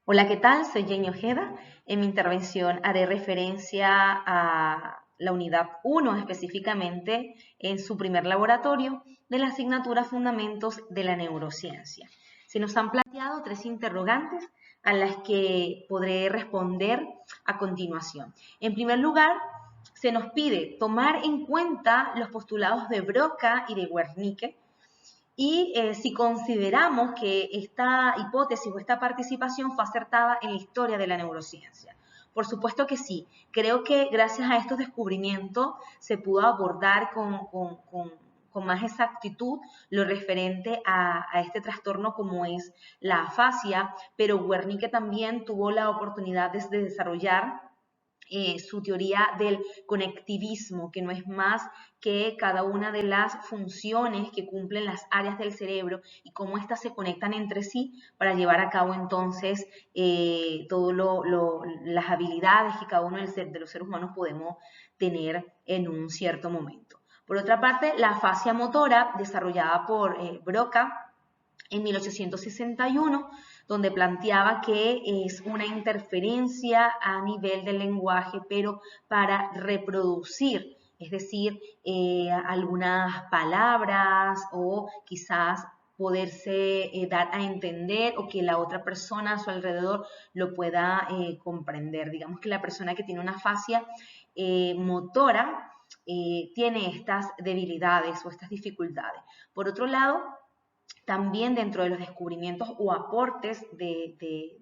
Hola, ¿qué tal? Soy Jenny Ojeda. En mi intervención haré referencia a la unidad 1, específicamente en su primer laboratorio de la asignatura Fundamentos de la Neurociencia. Se nos han planteado tres interrogantes a las que podré responder a continuación. En primer lugar, se nos pide tomar en cuenta los postulados de Broca y de Wernicke y si consideramos que esta hipótesis o esta participación fue acertada en la historia de la neurociencia. Por supuesto que sí. Creo que gracias a estos descubrimientos se pudo abordar con más exactitud lo referente a este trastorno como es la afasia, pero Wernicke también tuvo la oportunidad de desarrollar su teoría del conectivismo, que no es más que cada una de las funciones que cumplen las áreas del cerebro y cómo éstas se conectan entre sí para llevar a cabo entonces todas las habilidades que cada uno de los seres humanos podemos tener en un cierto momento. Por otra parte, la afasia motora, desarrollada por Broca, en 1861, donde planteaba que es una interferencia a nivel del lenguaje, pero para reproducir, es decir, algunas palabras o quizás poderse dar a entender o que la otra persona a su alrededor lo pueda comprender. Digamos que la persona que tiene una afasia motora tiene estas debilidades o estas dificultades. Por otro lado, también dentro de los descubrimientos o aportes de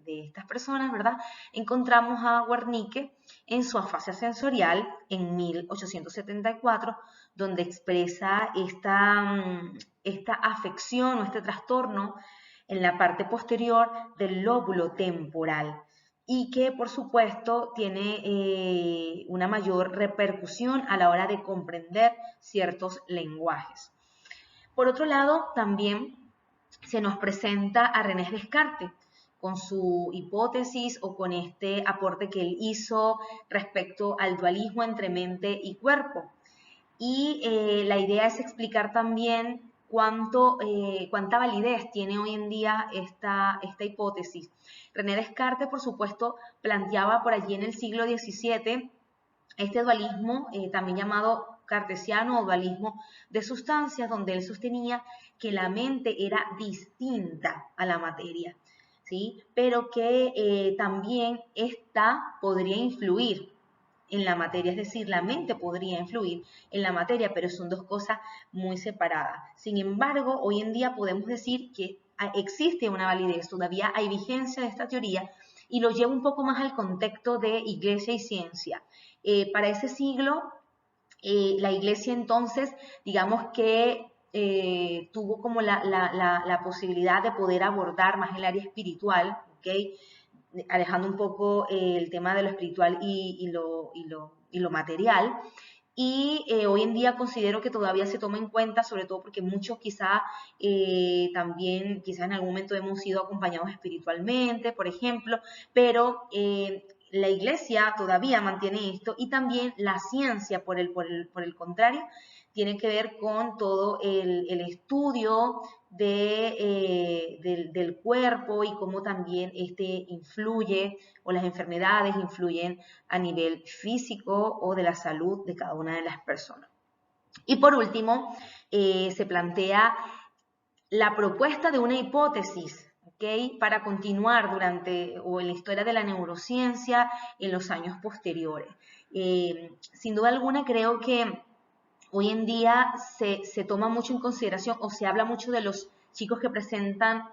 estas personas, ¿verdad? Encontramos a Wernicke en su afasia sensorial en 1874, donde expresa esta afección o este trastorno en la parte posterior del lóbulo temporal y que por supuesto tiene una mayor repercusión a la hora de comprender ciertos lenguajes. Por otro lado, también se nos presenta a René Descartes con su hipótesis o con este aporte que él hizo respecto al dualismo entre mente y cuerpo. Y la idea es explicar también cuánta validez tiene hoy en día esta hipótesis. René Descartes, por supuesto, planteaba por allí en el siglo XVII este dualismo, también llamado cartesiano o dualismo de sustancias, donde él sostenía que la mente era distinta a la materia, ¿sí? Pero que también esta podría influir en la materia, es decir, la mente podría influir en la materia, pero son dos cosas muy separadas. Sin embargo, hoy en día podemos decir que existe una validez, todavía hay vigencia de esta teoría y lo llevo un poco más al contexto de iglesia y ciencia. Para ese siglo, la iglesia entonces, digamos que tuvo como la posibilidad de poder abordar más el área espiritual, ¿ok? Alejando un poco el tema de lo espiritual y lo material. Y hoy en día considero que todavía se toma en cuenta, sobre todo porque muchos quizá también, quizás en algún momento hemos sido acompañados espiritualmente, por ejemplo, pero la iglesia todavía mantiene esto y también la ciencia, por el contrario, tiene que ver con todo el estudio del cuerpo y cómo también este influye o las enfermedades influyen a nivel físico o de la salud de cada una de las personas. Y por último, se plantea la propuesta de una hipótesis, ¿okay? Para continuar durante o en la historia de la neurociencia en los años posteriores. Sin duda alguna creo que hoy en día se toma mucho en consideración o se habla mucho de los chicos que presentan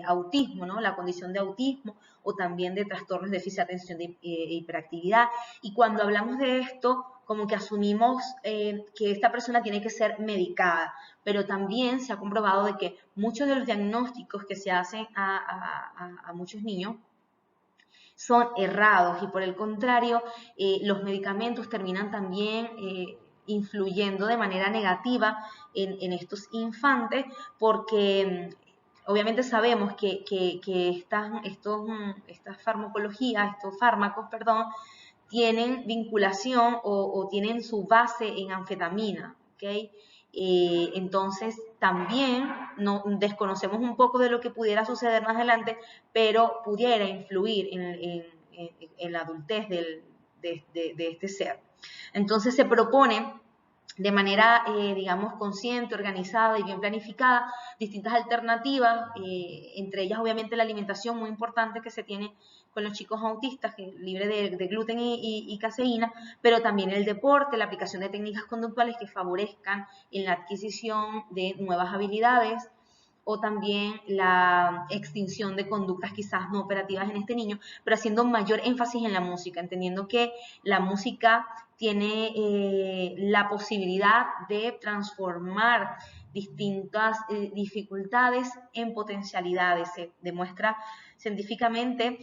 autismo, ¿no? La condición de autismo o también de trastornos de déficit de atención e hiperactividad. Y cuando hablamos de esto, como que asumimos que esta persona tiene que ser medicada, pero también se ha comprobado de que muchos de los diagnósticos que se hacen a muchos niños son errados y por el contrario, los medicamentos terminan también influyendo de manera negativa en estos infantes porque obviamente sabemos que estas farmacologías, estos fármacos, perdón, tienen vinculación o tienen su base en anfetamina, ¿ok? Entonces, también desconocemos un poco de lo que pudiera suceder más adelante, pero pudiera influir en la adultez de este ser. Entonces, se propone de manera, digamos, consciente, organizada y bien planificada, distintas alternativas, entre ellas obviamente la alimentación muy importante que se tiene con los chicos autistas, libre de gluten y caseína, pero también el deporte, la aplicación de técnicas conductuales que favorezcan en la adquisición de nuevas habilidades, o también la extinción de conductas quizás no operativas en este niño, pero haciendo mayor énfasis en la música, entendiendo que la música tiene la posibilidad de transformar distintas dificultades en potencialidades. Se demuestra científicamente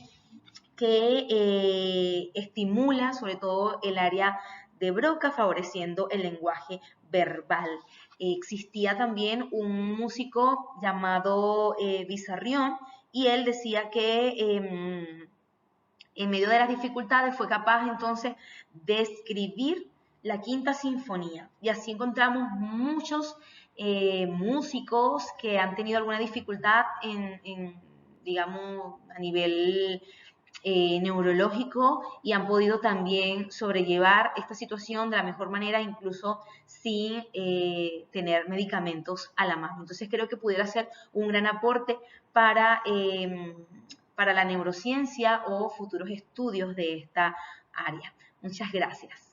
que estimula sobre todo el área de Broca, favoreciendo el lenguaje verbal. Existía también un músico llamado Bizarrión, y él decía que en medio de las dificultades fue capaz entonces de escribir la Quinta Sinfonía. Y así encontramos muchos músicos que han tenido alguna dificultad digamos, a nivel neurológico, y han podido también sobrellevar esta situación de la mejor manera, incluso sin tener medicamentos a la mano. Entonces creo que pudiera ser un gran aporte para la neurociencia o futuros estudios de esta área. Muchas gracias.